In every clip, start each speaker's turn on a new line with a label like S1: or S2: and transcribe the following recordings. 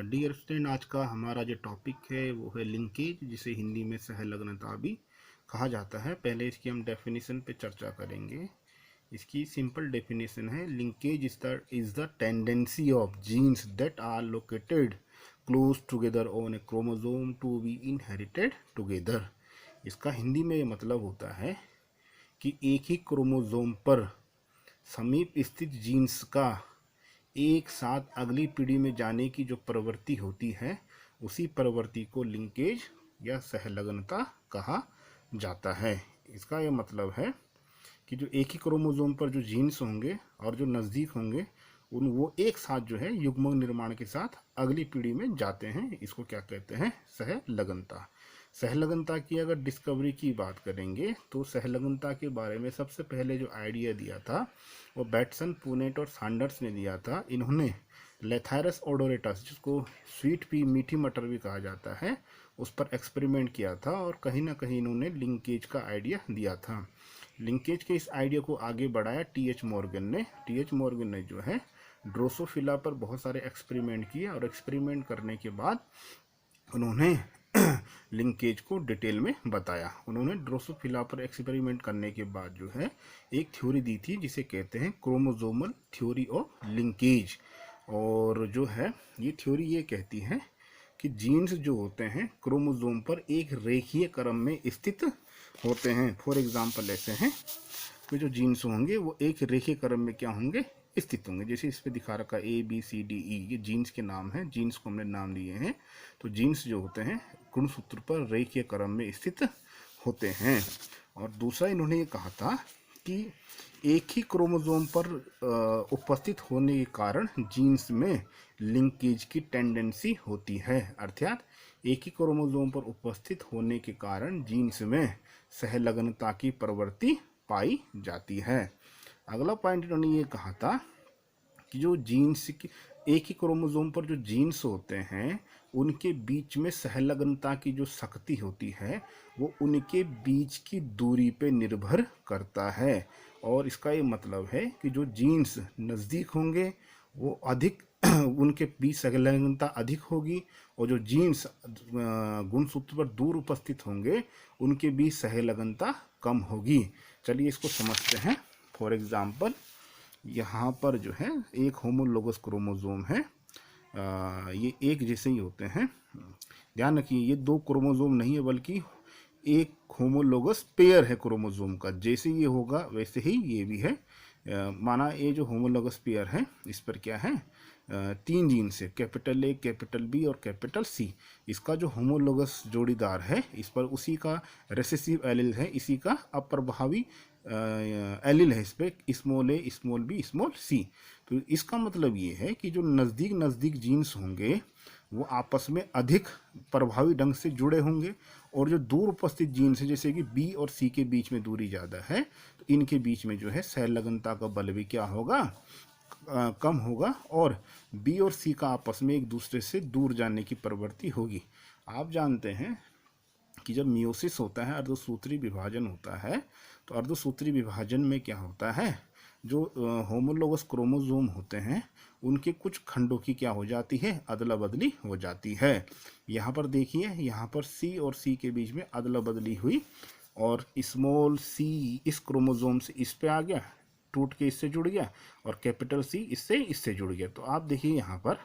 S1: Dear student, आज का हमारा जो टॉपिक है वो है लिंकेज, जिसे हिंदी में सहलग्नता भी कहा जाता है। पहले इसकी हम डेफिनेशन पे चर्चा करेंगे। इसकी सिंपल डेफिनेशन है, linkage is the tendency of genes that are located close together on a chromosome to be inherited together. इसका हिंदी में ये मतलब होता है कि एक ही क्रोमोसोम पर समीप स्थित जीन्स का एक साथ अगली पीढ़ी में जाने की जो प्रवृत्ति होती है, उसी प्रवृत्ति को लिंकेज या सहलग्नता कहा जाता है। इसका यह मतलब है कि जो एक ही क्रोमोसोम पर जो जीन्स होंगे और जो नज़दीक होंगे वो एक साथ जो है युग्मक निर्माण के साथ अगली पीढ़ी में जाते हैं। इसको क्या कहते हैं? सहलग्नता। सहलग्नता की अगर डिस्कवरी की बात करेंगे तो सहलग्नता के बारे में सबसे पहले जो आइडिया दिया था वो बैटसन, पुनेट और सैंडर्स ने दिया था। इन्होंने लेथायरस ओडोरेटस, जिसको स्वीट पी, मीठी मटर भी कहा जाता है, उस पर एक्सपेरिमेंट किया था और कहीं ना कहीं इन्होंने लिंकेज का आइडिया दिया था। लिंकेज के इस आइडिया को आगे बढ़ाया टी.एच. मॉर्गन ने। टी.एच. मॉर्गन ने जो है ड्रोसोफिला पर बहुत सारे एक्सपेरिमेंट किए और एक्सपेरिमेंट करने के बाद उन्होंने लिंकेज को डिटेल में बताया। उन्होंने ड्रोसोफिला पर एक्सपेरिमेंट करने के बाद जो है एक थ्योरी दी थी जिसे कहते हैं क्रोमोसोमल थ्योरी ऑफ लिंकेज। और जो है ये थ्योरी ये कहती है कि जीन्स जो होते हैं क्रोमोसोम पर एक रेखीय क्रम में स्थित होते हैं। फॉर एग्जांपल ऐसे हैं कि जो जीन्स होंगे वो एक रेखीय क्रम में क्या होंगे? स्थित होंगे। जैसे इस पे दिखा रखा ABCDE, ये जीन्स के नाम हैं, जीन्स को हमने नाम दिए हैं। तो जीन्स जो होते हैं गुणसूत्र पर रेखीय क्रम में स्थित होते हैं। और दूसरा इन्होंने ये कहा था कि एक ही क्रोमोसोम पर उपस्थित होने के कारण जीन्स में लिंकेज की टेंडेंसी होती है। अर्थात एक ही क्रोमोसोम पर उपस्थित होने के कारण जीन्स में सहलग्नता की प्रवृत्ति पाई जाती है। अगला पॉइंट इन्होंने ये कहा था कि जो जीन्स की एक ही क्रोमोसोम पर जो जीन्स होते हैं उनके बीच में सहलग्नता की जो शक्ति होती है वो उनके बीच की दूरी पे निर्भर करता है। और इसका ये मतलब है कि जो जीन्स नज़दीक होंगे वो अधिक उनके बीच सहलग्नता अधिक होगी, और जो जीन्स गुणसूत्र पर दूर उपस्थित होंगे उनके बीच सहलग्नता कम होगी। चलिए इसको समझते हैं। फॉर एग्जाम्पल यहाँ पर जो है एक होमोलोगस क्रोमोसोम है। ये एक जैसे ही होते हैं। ध्यान रखिए, ये दो क्रोमोसोम नहीं है बल्कि एक होमोलोगस पेयर है क्रोमोसोम का। जैसे ये होगा वैसे ही ये भी है। माना ये जो होमोलोगस पेयर है इस पर क्या है? 3 जीन्स है, कैपिटल A, कैपिटल B और कैपिटल C। इसका जो होमोलोगस जोड़ीदार है इस पर उसी का रेसेसिव एलिल है, इसी का अप्रभावी एलिल है इस पर, small a, small b, small c। तो इसका मतलब ये है कि जो नज़दीक नज़दीक जीन्स होंगे वो आपस में अधिक प्रभावी ढंग से जुड़े होंगे, और जो दूर उपस्थित जीन्स है जैसे कि B और C के बीच में दूरी ज़्यादा है तो इनके बीच में जो है सहलग्नता का बल भी क्या होगा? कम होगा, और B और C का आपस में एक दूसरे से दूर जाने की प्रवृत्ति होगी। आप जानते हैं कि जब मियोसिस होता है, अर्धसूत्री विभाजन होता है, तो अर्धसूत्री विभाजन में क्या होता है? जो होमोलोगस क्रोमोसोम होते हैं उनके कुछ खंडों की क्या हो जाती है? अदला बदली हो जाती है। यहाँ पर देखिए, यहाँ पर C और C के बीच में अदला बदली हुई, और स्मॉल c इस क्रोमोसोम से इस पे आ गया, टूट के इससे जुड़ गया, और कैपिटल C इससे जुड़ गया। तो आप देखिए यहाँ पर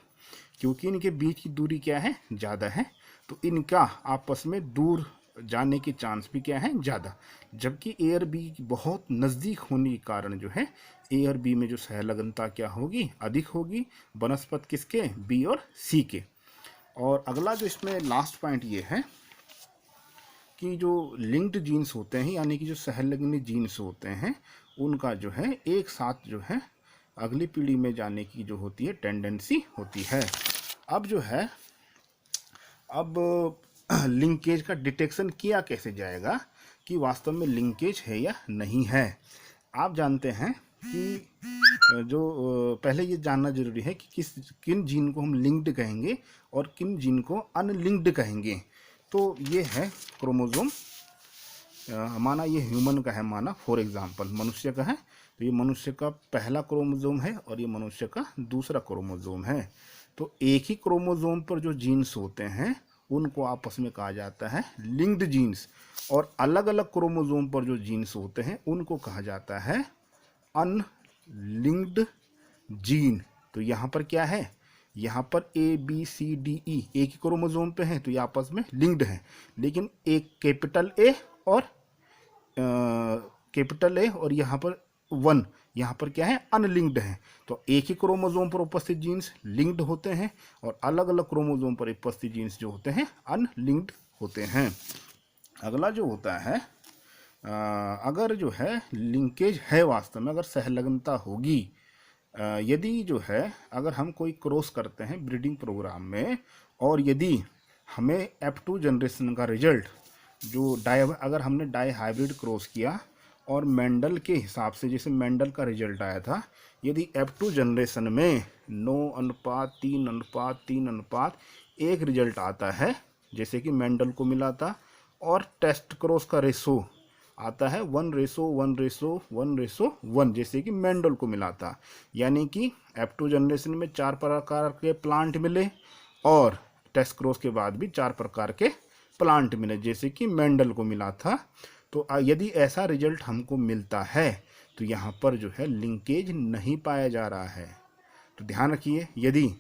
S1: क्योंकि इनके बीच की दूरी क्या है? ज़्यादा है, तो इनका आपस में दूर जाने के चांस भी क्या है? ज़्यादा। जबकि A और B बहुत नज़दीक होने के कारण जो है A और B में जो सहलग्नता क्या होगी? अधिक होगी, बनस्पत किसके? B और C के। और अगला जो इसमें लास्ट पॉइंट ये है कि जो लिंक्ड जीन्स होते हैं, यानी कि जो सहलग्न जीन्स होते हैं, उनका जो है एक साथ जो है अगली पीढ़ी में जाने की जो होती है टेंडेंसी होती है। अब जो है लिंकेज का डिटेक्शन किया कैसे जाएगा कि वास्तव में लिंकेज है या नहीं है? आप जानते हैं कि जो पहले ये जानना जरूरी है कि किन जीन को हम लिंक्ड कहेंगे और किन जीन को अनलिंक्ड कहेंगे। तो ये है क्रोमोसोम, माना ये ह्यूमन का है, माना फॉर एग्जांपल मनुष्य का है, तो ये मनुष्य का पहला क्रोमोसोम है और ये मनुष्य का दूसरा क्रोमोसोम है। तो एक ही क्रोमोसोम पर जो जीन्स होते हैं उनको आपस में कहा जाता है लिंक्ड जीन्स, और अलग अलग क्रोमोसोम पर जो जीन्स होते हैं उनको कहा जाता है अनलिंक्ड जीन। तो यहाँ पर क्या है, यहाँ पर ABCDE एक ही क्रोमोसोम पे हैं तो ये आपस में लिंक्ड हैं, लेकिन एक कैपिटल ए और यहाँ पर 1, यहाँ पर क्या है अनलिंक्ड है। तो एक ही क्रोमोसोम पर उपस्थित जीन्स लिंक्ड होते हैं और अलग अलग क्रोमोसोम पर उपस्थित जीन्स जो होते हैं अनलिंक्ड होते हैं। अगला जो होता है अगर जो है लिंकेज है, वास्तव में अगर सहलग्नता होगी, यदि जो है अगर हम कोई क्रॉस करते हैं ब्रीडिंग प्रोग्राम में और यदि हमें F2 जनरेशन का रिजल्ट जो अगर हमने डाई हाइब्रिड क्रॉस किया और मेंडल के हिसाब से जैसे मेंडल का रिजल्ट आया था, यदि F2 जनरेशन में 9:3:3:1 रिजल्ट आता है जैसे कि मेंडल को मिला था, और टेस्ट क्रॉस का रेशो आता है 1:1:1:1 जैसे कि मेंडल को मिला था, यानी कि F2 जनरेशन में 4 प्रकार के प्लांट मिले और टेस्ट क्रॉस के बाद भी 4 प्रकार के प्लांट मिले जैसे कि मेंडल को मिला था। तो यदि ऐसा रिजल्ट हमको मिलता है तो यहाँ पर जो है लिंकेज नहीं पाया जा रहा है। तो ध्यान रखिए, यदि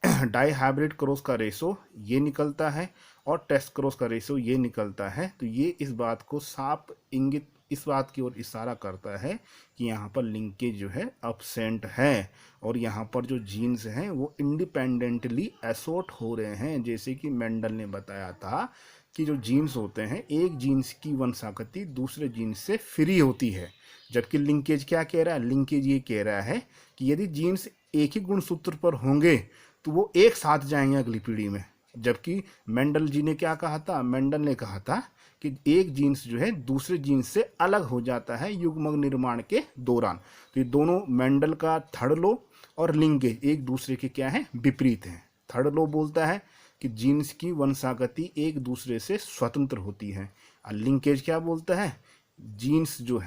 S1: डाई हाइब्रिड क्रॉस का रेशो ये निकलता है और टेस्ट क्रॉस का रेशो ये निकलता है, तो ये इस बात को साफ इंगित इस बात की ओर इशारा करता है कि यहाँ पर लिंकेज जो है अब्सेंट है और यहाँ पर जो जीन्स हैं वो इंडिपेंडेंटली एसोर्ट हो रहे हैं। जैसे कि मेंडल ने बताया था कि जो जीन्स होते हैं, एक जीन्स की वंशागति दूसरे जीन्स से फ्री होती है, जबकि लिंकेज क्या कह रहा है, लिंकेज ये कह रहा है कि यदि जीन्स एक ही गुणसूत्र पर होंगे तो वो एक साथ जाएंगे अगली पीढ़ी में। जबकि मेंडल जी ने क्या कहा था, मेंडल ने कहा था कि एक जीन्स जो है दूसरे जीन्स से अलग हो जाता है युग्मक निर्माण के दौरान। तो ये दोनों मेंडल का थर्ड लॉ और लिंकेज एक दूसरे के क्या है, विपरीत हैं। थर्ड लॉ बोलता है कि जीन्स की वंशागति एक दूसरे से स्वतंत्र होती है, और लिंकेज क्या बोलता है, जीन्स जो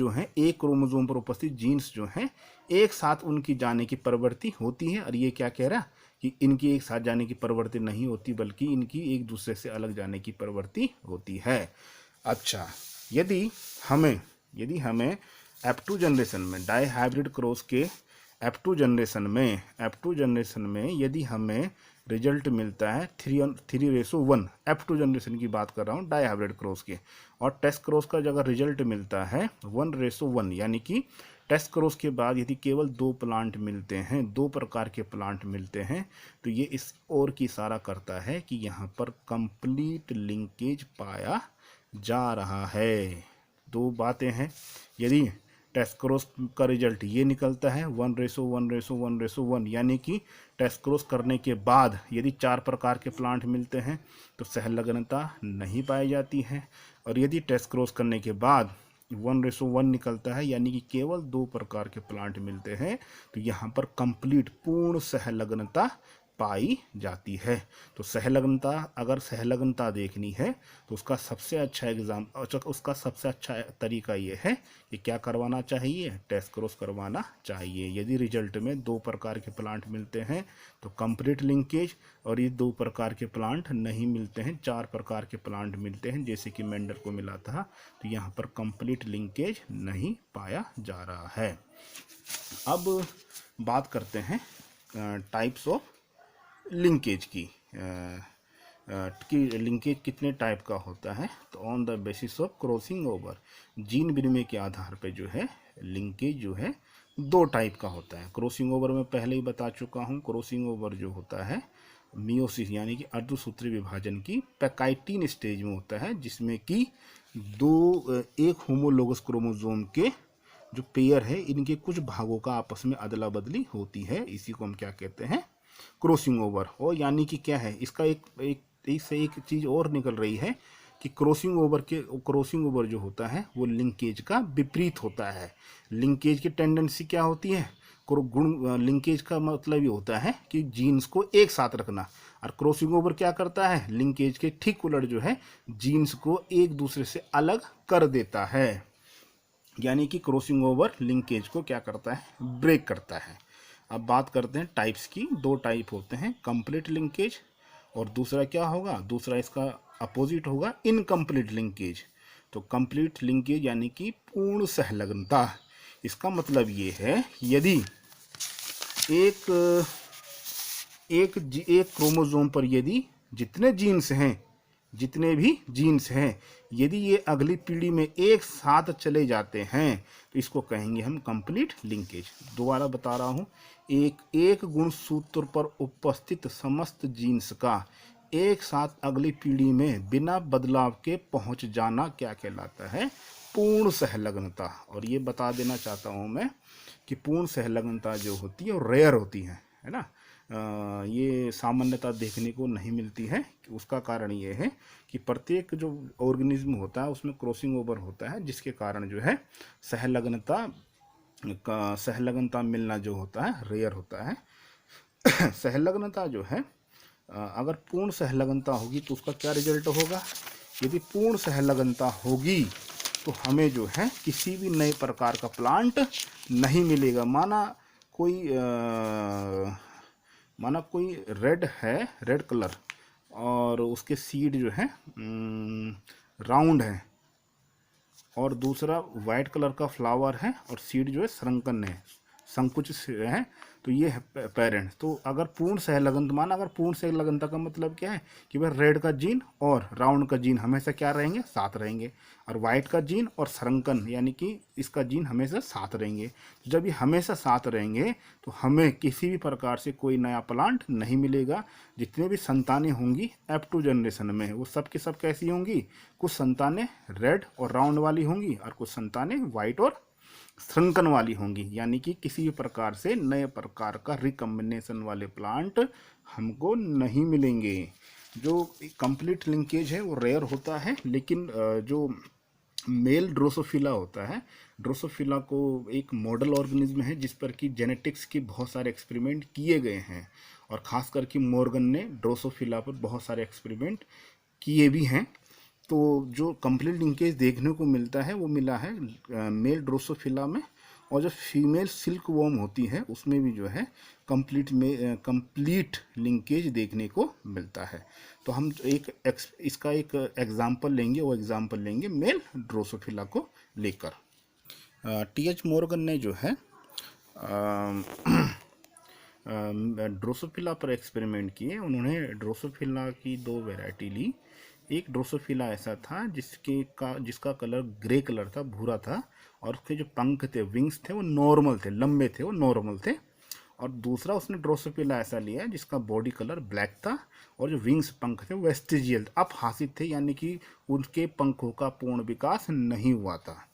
S1: हैं एक क्रोमोसोम पर उपस्थित जीन्स जो हैं एक साथ उनकी जाने की प्रवृत्ति होती है। और ये क्या कह रहा है कि इनकी एक साथ जाने की प्रवृत्ति नहीं होती, बल्कि इनकी एक दूसरे से अलग जाने की प्रवृत्ति होती है। अच्छा, यदि हमें F2 जनरेशन में डाई हाइब्रिड क्रॉस के F2 जनरेशन में यदि हमें रिजल्ट मिलता है 3:1, F2 जनरेशन की बात कर रहा हूँ डाई हाइब्रिड क्रॉस के, और टेस्ट क्रॉस का अगर रिजल्ट मिलता है 1:1, यानी कि टेस्ट क्रॉस के बाद यदि केवल 2 प्लांट मिलते हैं, 2 प्रकार के प्लांट मिलते हैं, तो ये इस ओर की इशारा करता है कि यहाँ पर कंप्लीट लिंकेज पाया जा रहा है। 2 बातें हैं, यदि टेस्ट क्रॉस का रिजल्ट ये निकलता है 1:1:1:1, यानी कि टेस्ट क्रॉस करने के बाद यदि 4 प्रकार के प्लांट मिलते हैं तो सहलग्नता नहीं पाई जाती है, और यदि टेस्ट क्रॉस करने के बाद 1:1 निकलता है यानी कि केवल 2 प्रकार के प्लांट मिलते हैं, तो यहाँ पर कंप्लीट पूर्ण सहलग्नता पाई जाती है। तो अगर सहलग्नता देखनी है तो उसका सबसे अच्छा तरीका ये है कि क्या करवाना चाहिए, टेस्ट क्रॉस करवाना चाहिए। यदि रिजल्ट में 2 प्रकार के प्लांट मिलते हैं तो कंप्लीट लिंकेज, और ये 2 प्रकार के प्लांट नहीं मिलते हैं, 4 प्रकार के प्लांट मिलते हैं जैसे कि मेंडल को मिला था, तो यहाँ पर कंप्लीट लिंकेज नहीं पाया जा रहा है। अब बात करते हैं टाइप्स ऑफ लिंकेज की लिंकेज कितने टाइप का होता है। तो on the basis of crossing over, gene विनिमय के आधार पे जो है लिंकेज जो है 2 टाइप का होता है। क्रॉसिंग ओवर में पहले ही बता चुका हूँ, क्रॉसिंग ओवर जो होता है मियोसिस यानी कि अर्धसूत्री विभाजन की पैकाइटिन स्टेज में होता है, जिसमें कि एक होमोलोगस क्रोमोसोम के जो पेयर है इनके कुछ भागों का आपस में अदला बदली होती है, इसी को हम क्या कहते हैं, क्रॉसिंग ओवर। और यानी कि क्या है, इसका एक चीज़ और निकल रही है कि क्रॉसिंग ओवर जो होता है वो लिंकेज का विपरीत होता है। लिंकेज की टेंडेंसी क्या होती है, लिंकेज का मतलब ये होता है कि जीन्स को एक साथ रखना, और क्रॉसिंग ओवर क्या करता है, लिंकेज के ठीक उलट जो है जीन्स को एक दूसरे से अलग कर देता है। यानी कि क्रॉसिंग ओवर लिंकेज को क्या करता है, ब्रेक करता है। अब बात करते हैं टाइप्स की। दो टाइप होते हैं, कंप्लीट लिंकेज और दूसरा क्या होगा, दूसरा इसका अपोजिट होगा इनकम्प्लीट लिंकेज। तो कंप्लीट लिंकेज यानी कि पूर्ण सहलग्नता। इसका मतलब ये है यदि एक एक क्रोमोसोम पर यदि जितने जीन्स हैं, जितने भी जीन्स हैं, यदि ये अगली पीढ़ी में एक साथ चले जाते हैं तो इसको कहेंगे हम कंप्लीट लिंकेज। दोबारा बता रहा हूँ, एक गुणसूत्र पर उपस्थित समस्त जीन्स का एक साथ अगली पीढ़ी में बिना बदलाव के पहुंच जाना क्या कहलाता है, पूर्ण सहलग्नता। और ये बता देना चाहता हूँ मैं कि पूर्ण सहलग्नता जो होती है वो रेयर होती है ना। ये सामान्यता देखने को नहीं मिलती है। उसका कारण ये है कि प्रत्येक जो ऑर्गेनिज्म होता है उसमें क्रॉसिंग ओवर होता है, जिसके कारण जो है सहलग्नता मिलना जो होता है रेयर होता है। सहलग्नता जो है, अगर पूर्ण सहलग्नता होगी तो उसका क्या रिजल्ट होगा, यदि पूर्ण सहलग्नता होगी तो हमें जो है किसी भी नए प्रकार का प्लांट नहीं मिलेगा। माना कोई रेड है, रेड कलर, और उसके सीड जो है राउंड है, और दूसरा वाइट कलर का फ्लावर है और सीड जो है संकन है, संकुचित है, तो ये है पेरेंट। तो अगर पूर्ण सहलग्नता, माना अगर पूर्ण सहलग्नता का मतलब क्या है कि भाई रेड का जीन और राउंड का जीन हमेशा क्या रहेंगे, साथ रहेंगे, और वाइट का जीन और संकन यानी कि इसका जीन हमेशा साथ रहेंगे। जब ये हमेशा साथ रहेंगे तो हमें किसी भी प्रकार से कोई नया प्लांट नहीं मिलेगा। जितने भी संतानें होंगी F2 जनरेशन में, वो सब की सब कैसी होंगी, कुछ संतानें रेड और राउंड वाली होंगी और कुछ संतानें वाइट और संकन वाली होंगी। यानी कि किसी भी प्रकार से नए प्रकार का रिकम्बिनेशन वाले प्लांट हमको नहीं मिलेंगे। जो कंप्लीट लिंकेज है वो रेयर होता है, लेकिन जो मेल ड्रोसोफिला होता है, ड्रोसोफिला को एक मॉडल ऑर्गेनिज्म है जिस पर कि जेनेटिक्स के बहुत सारे एक्सपेरिमेंट किए गए हैं, और ख़ास करके मॉर्गन ने ड्रोसोफिला पर बहुत सारे एक्सपेरिमेंट किए भी हैं। तो जो कंप्लीट लिंकेज देखने को मिलता है वो मिला है मेल ड्रोसोफिला में, और जो फीमेल सिल्क वॉर्म होती है उसमें भी जो है कंप्लीट लिंकेज देखने को मिलता है। तो हम इसका एक एग्जाम्पल लेंगे, वो एग्जाम्पल लेंगे मेल ड्रोसोफिला को लेकर। टी.एच. मॉर्गन ने जो है ड्रोसोफिला पर एक्सपेरिमेंट किए। उन्होंने ड्रोसोफिला की दो वैरायटी ली। एक ड्रोसोफिला ऐसा था जिसका कलर ग्रे कलर था, भूरा था, और उसके जो पंख थे, विंग्स थे, वो नॉर्मल थे, लंबे थे, वो नॉर्मल थे। और दूसरा उसने ड्रोसोफिला ऐसा लिया जिसका बॉडी कलर ब्लैक था और जो विंग्स, पंख थे, वेस्टिजियल अपहासित थे, यानी कि उनके पंखों का पूर्ण विकास नहीं हुआ था।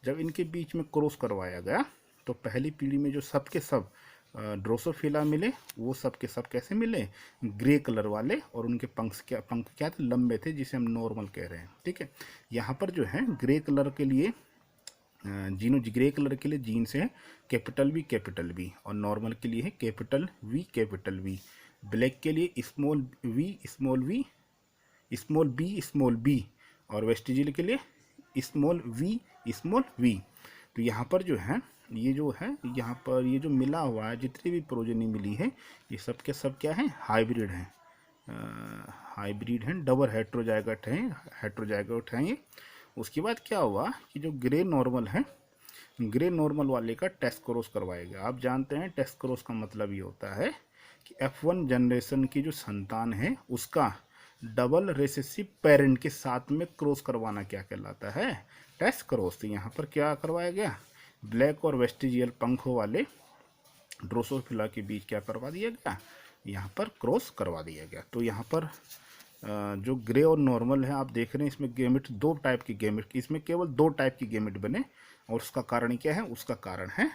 S1: जब इनके बीच में क्रॉस करवाया गया तो पहली पीढ़ी में जो सबके सब ड्रोसोफिला मिले, वो सब के सब कैसे मिले, ग्रे कलर वाले, और उनके पंख क्या थे, लंबे थे, जिसे हम नॉर्मल कह रहे हैं। ठीक है, यहाँ पर जो है ग्रे कलर के लिए ग्रे कलर के लिए जीन्स है कैपिटल बी, और नॉर्मल के लिए है कैपिटल वी। ब्लैक के लिए स्मॉल बी, और वेस्टिजियल के लिए स्मॉल वी। तो यहाँ पर जो है यहाँ पर ये जो मिला हुआ है, जितनी भी प्रोजेनी मिली है, ये सब के सब क्या है, हाइब्रिड हैं, डबल हेट्रोजाइगोट हैं ये। उसके बाद क्या हुआ कि जो ग्रे नॉर्मल वाले का टेस्ट क्रॉस करवाएगा। आप जानते हैं टेस्ट क्रॉस का मतलब ये होता है कि F1 जनरेशन की जो संतान है उसका डबल रेसेसिव पेरेंट के साथ में क्रॉस करवाना क्या कहलाता है, टेस्ट क्रॉस। तो यहाँ पर क्या करवाया गया, ब्लैक और वेस्टिजियल पंखों वाले ड्रोसोफिला के बीच क्या करवा दिया गया, यहाँ पर क्रॉस करवा दिया गया। तो यहाँ पर जो ग्रे और नॉर्मल है, आप देख रहे हैं इसमें गेमेट, दो टाइप की गेमेट, इसमें केवल दो टाइप की गेमेट बने, और उसका कारण क्या है, उसका कारण है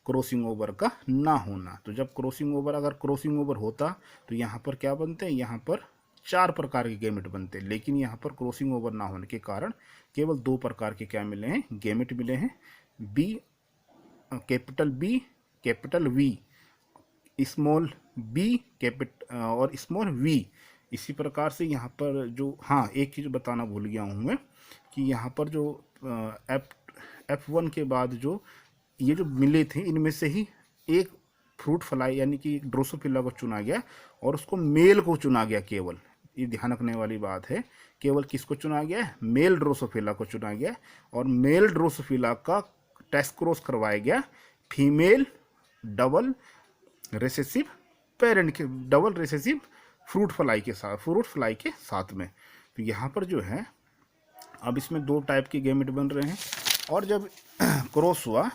S1: क्रॉसिंग ओवर का ना होना। तो जब अगर क्रॉसिंग ओवर होता तो यहाँ पर क्या बनते हैं, यहाँ पर 4 प्रकार के गेमेट बनते, लेकिन यहाँ पर क्रॉसिंग ओवर ना होने के कारण केवल 2 प्रकार के क्या मिले हैं, गेमेट मिले हैं, कैपिटल वी, स्मॉल बी और स्मॉल वी। इसी प्रकार से यहाँ पर जो, हाँ एक चीज़ बताना भूल गया हूँ मैं, कि यहाँ पर जो F1 के बाद जो ये जो मिले थे, इनमें से ही एक फ्रूट फ्लाई यानी कि ड्रोसोफिला को चुना गया और उसको मेल को चुना गया केवल, ये ध्यान रखने वाली बात है, केवल किसको चुना गया है, मेल ड्रोसोफिला को चुना गया और मेल ड्रोसोफिला का टेस्ट क्रॉस करवाया गया फीमेल डबल रिसेसिव पेरेंट के, डबल रिसेसिव फ्रूट फ्लाई के साथ में। तो यहाँ पर जो है अब इसमें 2 टाइप के गैमेट बन रहे हैं और जब क्रॉस हुआ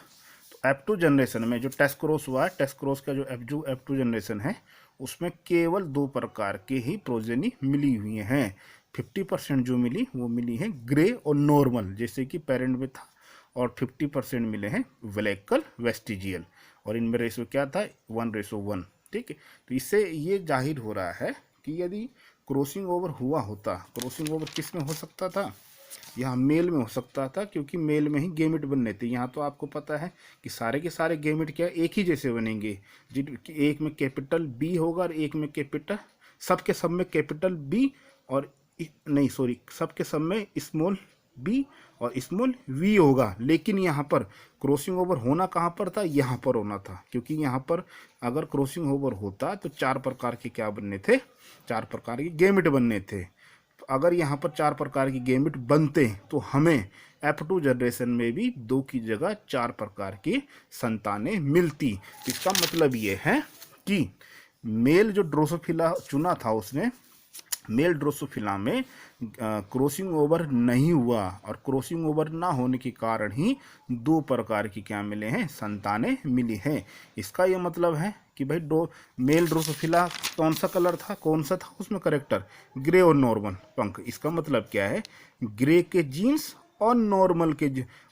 S1: तो F2 जनरेशन में जो टेस्ट क्रॉस हुआ है, टेस्ट क्रॉस का जो F2 जनरेशन है उसमें केवल 2 प्रकार के ही प्रोजेनी मिली हुई हैं। 50% जो मिली वो मिली है ग्रे और नॉर्मल जैसे कि पेरेंट में था, और 50% मिले हैं वेलेकल वेस्टिजियल, और इनमें रेशो क्या था 1:1। ठीक है, तो इससे ये जाहिर हो रहा है कि यदि क्रॉसिंग ओवर हुआ होता, क्रॉसिंग ओवर किस में हो सकता था, यहाँ मेल में हो सकता था क्योंकि मेल में ही गेमेट बनने थे। यहाँ तो आपको पता है कि सारे के सारे गेमेट क्या एक ही जैसे बनेंगे, एक में कैपिटल बी होगा और एक में कैपिटल, सबके सब में कैपिटल बी और नहीं सॉरी सबके सब में स्मॉल बी और स्मॉल वी होगा। लेकिन यहाँ पर क्रॉसिंग ओवर होना कहाँ पर था, यहाँ पर होना था, क्योंकि यहाँ पर अगर क्रॉसिंग ओवर होता तो 4 प्रकार के क्या बनने थे, 4 प्रकार के गेमेट बनने थे। अगर यहाँ पर 4 प्रकार की गेमेट बनते तो हमें F2 जनरेशन में भी 2 की जगह 4 प्रकार की संतानें मिलती। इसका मतलब ये है कि मेल जो ड्रोसोफिला चुना था उसने, मेल ड्रोसोफिला में क्रॉसिंग ओवर नहीं हुआ और क्रॉसिंग ओवर ना होने के कारण ही 2 प्रकार की क्या मिले हैं, संतानें मिली हैं। इसका ये मतलब है कि भाई मेल ड्रोसोफिला कौन सा कलर था, कौन सा था उसमें करेक्टर, ग्रे और नॉर्मल पंख। इसका मतलब क्या है, ग्रे के जीन्स और नॉर्मल के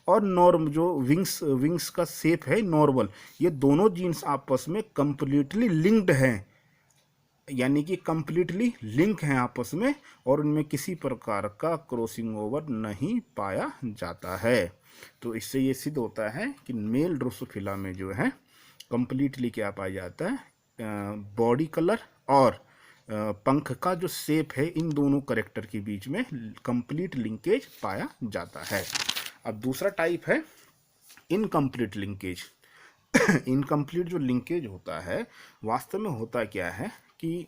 S1: और नॉर्म जो विंग्स का शेप है नॉर्मल, ये दोनों जीन्स आपस में कंप्लीटली लिंक्ड हैं, यानी कि कंप्लीटली लिंक हैं आपस में, और उनमें किसी प्रकार का क्रॉसिंग ओवर नहीं पाया जाता है। तो इससे ये सिद्ध होता है कि मेल ड्रोसोफिला में जो है कंप्लीटली क्या पाया जाता है, बॉडी कलर और पंख का जो शेप है, इन दोनों करेक्टर के बीच में कंप्लीट लिंकेज पाया जाता है। अब दूसरा टाइप है इनकम्प्लीट लिंकेज। इनकम्प्लीट जो लिंकेज होता है वास्तव में होता क्या है कि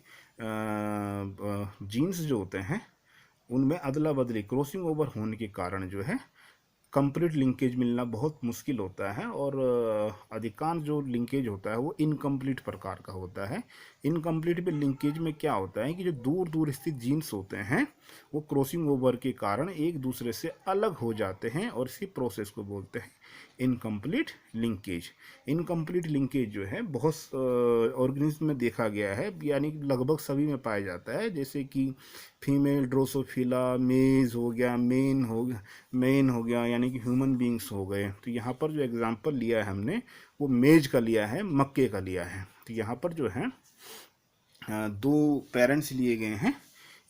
S1: जीन्स जो होते हैं उनमें अदला बदली क्रॉसिंग ओवर होने के कारण जो है कंप्लीट लिंकेज मिलना बहुत मुश्किल होता है, और अधिकांश जो लिंकेज होता है वो इनकम्प्लीट प्रकार का होता है। इनकम्प्लीट में लिंकेज में क्या होता है कि जो दूर दूर स्थित जीन्स होते हैं वो क्रॉसिंग ओवर के कारण एक दूसरे से अलग हो जाते हैं और इसी प्रोसेस को बोलते हैं इनकम्प्लीट लिंकेज। इनकम्प्लीट लिंकेज जो है बहुत ऑर्गेनिज्म में देखा गया है, यानी लगभग सभी में पाया जाता है, जैसे कि फीमेल ड्रोसोफिला, मेज हो गया, मेन हो गया यानी कि ह्यूमन बींग्स हो गए। तो यहाँ पर जो एग्जांपल लिया है हमने वो मेज का लिया है, मक्के का लिया है। तो यहाँ पर जो है 2 पेरेंट्स लिए गए हैं।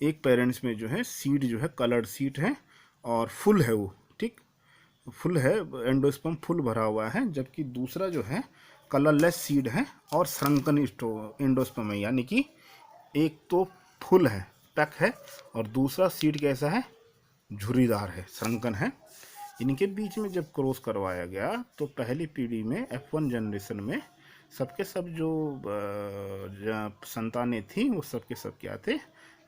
S1: एक पेरेंट्स में जो है सीड जो है कलर्ड सीड है और फुल है वो, ठीक फुल है, एंडोस्पर्म फुल भरा हुआ है, जबकि दूसरा जो है कलरलेस सीड है और श्रंकन एंडोस्पर्म है, यानी कि एक तो फुल है पैक है और दूसरा सीड कैसा है, झुर्रीदार है, श्रंकन है। इनके बीच में जब क्रॉस करवाया गया तो पहली पीढ़ी में F1 जनरेशन में सबके सब जो संतानें थी वो सबके सब क्या थे,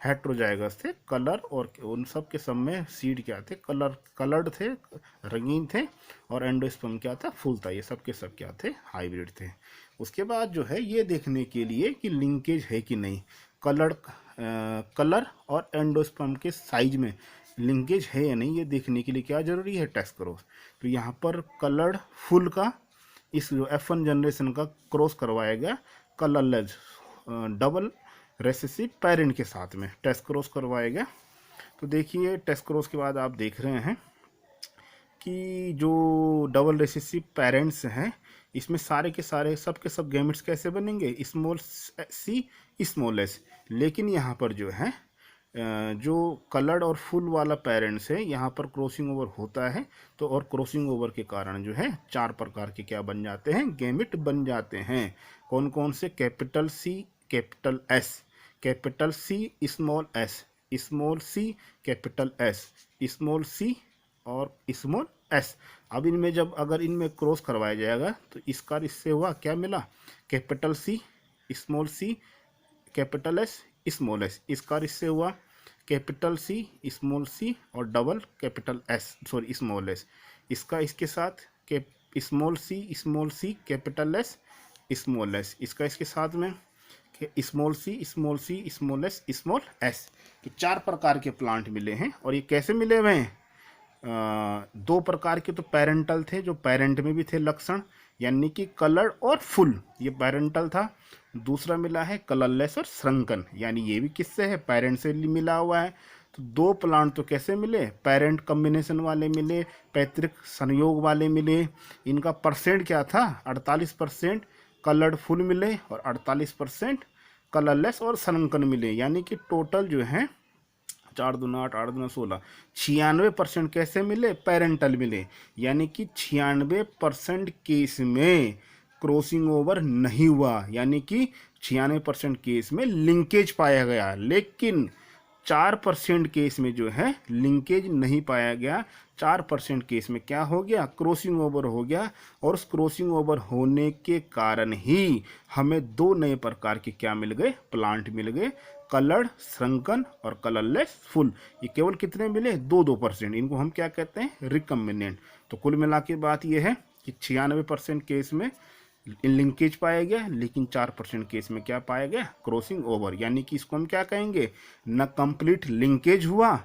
S1: हेट्रोजाइगस थे, कलर, और उन सब के सब में सीड क्या थे, कलर्ड थे, रंगीन थे, और एंडोस्पर्म क्या था, फुल था। ये सब के सब क्या थे, हाइब्रिड थे। उसके बाद जो है ये देखने के लिए कि लिंकेज है कि नहीं, कलर और एंडोस्पर्म के साइज में लिंकेज है या नहीं, ये देखने के लिए क्या जरूरी है, टेस्ट क्रॉस। तो यहाँ पर कलर्ड फुल का इस F1 जनरेशन का क्रॉस करवाया गया कलरलेस डबल रेसेसिव पेरेंट के साथ में, टेस्ट क्रॉस करवाया गया। तो देखिए टेस्ट क्रॉस के बाद आप देख रहे हैं कि जो डबल रेसेसिव पेरेंट्स हैं इसमें सारे के सारे सब के सब गैमेट्स कैसे बनेंगे, स्मॉल सी स्मॉल एस। लेकिन यहाँ पर जो है जो कलर्ड और फुल वाला पेरेंट्स है यहाँ पर क्रॉसिंग ओवर होता है, तो और क्रॉसिंग ओवर के कारण जो है 4 प्रकार के क्या बन जाते हैं, गैमेट बन जाते हैं। कौन कौन से, capital C capital S, capital C small S, small C capital S, small C और स्मॉल एस। अब इनमें जब अगर इनमें क्रॉस करवाया जाएगा तो इसका इससे हुआ क्या मिला, capital C small C capital S small S. इसका इससे हुआ कैपिटल सी स्मॉल सी और double capital S sorry small S. इसका इसके साथ small C capital S small S. इसका इसके साथ में small C small S small S. तो 4 प्रकार के प्लांट मिले हैं। और ये कैसे मिले हुए हैं, 2 प्रकार के तो पेरेंटल थे, जो पेरेंट में भी थे लक्षण, यानी कि कलर और फुल, ये पेरेंटल था। दूसरा मिला है कलरलेस और श्रंकन, यानी ये भी किससे है, पेरेंट से मिला हुआ है। तो 2 प्लांट तो कैसे मिले, पेरेंट कॉम्बिनेशन वाले मिले, पैतृक संयोग वाले मिले। इनका परसेंट क्या था, 48% कलर्ड फुल मिले और 48% कलरलेस और श्रंकन मिले। यानी कि टोटल जो है 4 दूना 8, 8 दूना 16, 96% कैसे मिले, पेरेंटल मिले। यानी कि 96% केस में क्रॉसिंग ओवर नहीं हुआ, यानी कि 96% केस में लिंकेज पाया गया। लेकिन 4% केस में जो है लिंकेज नहीं पाया गया। 4% केस में क्या हो गया, क्रॉसिंग ओवर हो गया। और उस क्रॉसिंग ओवर होने के कारण ही हमें 2 नए प्रकार के क्या मिल गए, प्लांट मिल गए, कलर्ड श्रंकन और कलरलेस फुल। ये केवल कितने मिले, 2% इनको हम क्या कहते हैं, रिकम्बिनेंट। तो कुल मिला के बात यह है कि 96% केस में लिंकेज पाया गया, लेकिन 4% केस में क्या पाया गया, क्रॉसिंग ओवर। यानी कि इसको हम क्या कहेंगे, न कंप्लीट लिंकेज हुआ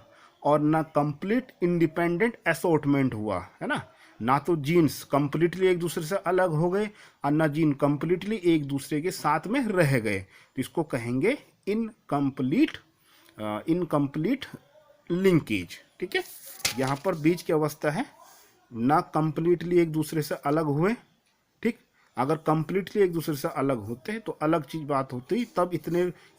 S1: और न कंप्लीट इंडिपेंडेंट असॉर्टमेंट हुआ, है ना तो जीन्स कंप्लीटली एक दूसरे से अलग हो गए और न जीन कंप्लीटली एक दूसरे के साथ में रह गए। तो इसको कहेंगे इनकम्प्लीट लिंकेज। ठीक है, यहाँ पर बीच की अवस्था है, ना कंप्लीटली एक दूसरे से अलग हुए। ठीक, अगर कंप्लीटली एक दूसरे से अलग होते तो अलग चीज बात होती, तब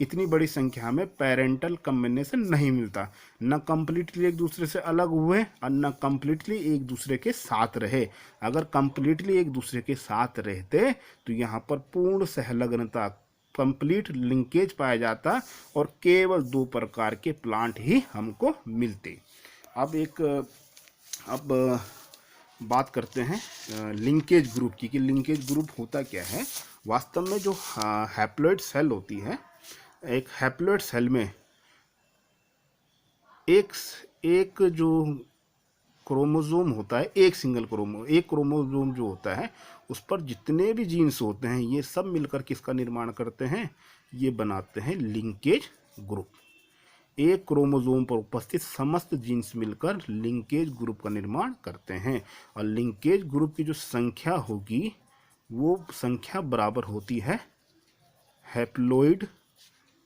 S1: इतनी बड़ी संख्या में पेरेंटल कॉम्बिनेशन नहीं मिलता। न कंप्लीटली एक दूसरे से अलग हुए और न कंप्लीटली एक दूसरे के साथ रहे। अगर कंप्लीटली एक दूसरे के साथ रहते तो यहाँ पर पूर्ण सहलग्नता, कंप्लीट लिंकेज पाया जाता और केवल 2 प्रकार के प्लांट ही हमको मिलते। अब बात करते हैं लिंकेज ग्रुप की, कि लिंकेज ग्रुप होता क्या है। वास्तव में जो हैप्लॉइड सेल होती है, एक हैप्लॉइड सेल में एक जो क्रोमोसोम होता है, एक क्रोमोसोम जो होता है, उस पर जितने भी जीन्स होते हैं, ये सब मिलकर किसका निर्माण करते हैं, ये बनाते हैं लिंकेज ग्रुप। एक क्रोमोसोम पर उपस्थित समस्त जीन्स मिलकर लिंकेज ग्रुप का निर्माण करते हैं। और लिंकेज ग्रुप की जो संख्या होगी, वो संख्या बराबर होती है हैप्लॉइड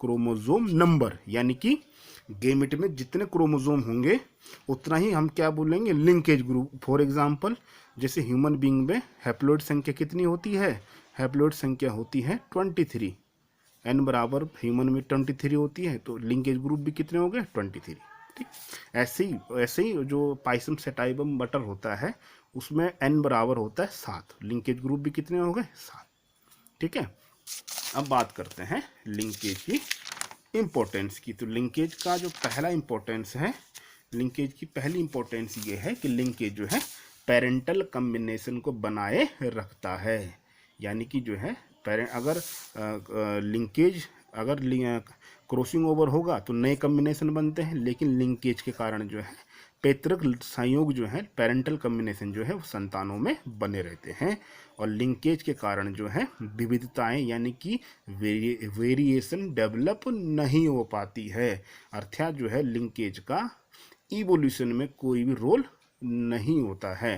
S1: क्रोमोसोम नंबर। यानी कि गेमेट में जितने क्रोमोसोम होंगे उतना ही हम क्या बोलेंगे, लिंकेज ग्रुप। फॉर एग्जांपल, जैसे ह्यूमन बीइंग में हैप्लॉइड संख्या कितनी होती है, हैप्लॉइड संख्या होती है 23। एन बराबर ह्यूमन में 23 होती है, तो लिंकेज ग्रुप भी कितने हो गए, 23। ठीक, ऐसे ही जो पाइसम सेटाइबम बटर होता है, उसमें एन बराबर होता है 7, लिंकेज ग्रुप भी कितने हो गए, 7। ठीक है, अब बात करते हैं लिंकेज की इम्पोर्टेंस की। तो लिंकेज का जो पहला इम्पोर्टेंस है, लिंकेज की पहली इम्पोर्टेंस ये है कि लिंकेज जो है पेरेंटल कॉम्बिनेशन को बनाए रखता है। यानी कि जो है अगर लिंकेज, अगर क्रॉसिंग ओवर होगा तो नए कॉम्बिनेशन बनते हैं, लेकिन लिंकेज के कारण जो है पैतृक संयोग जो है, पेरेंटल कॉम्बिनेशन जो है, वो संतानों में बने रहते हैं। और लिंकेज के कारण जो है विविधताएं, यानी कि वेरिएशन डेवलप नहीं हो पाती है। अर्थात जो है लिंकेज का इवोल्यूशन में कोई भी रोल नहीं होता है।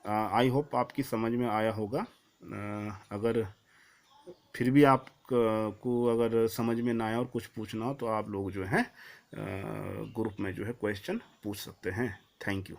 S1: आई होप आपकी समझ में आया होगा। अगर फिर भी आप को अगर समझ में ना आया और कुछ पूछना हो तो आप लोग जो है ग्रुप में जो है क्वेश्चन पूछ सकते हैं। Thank you.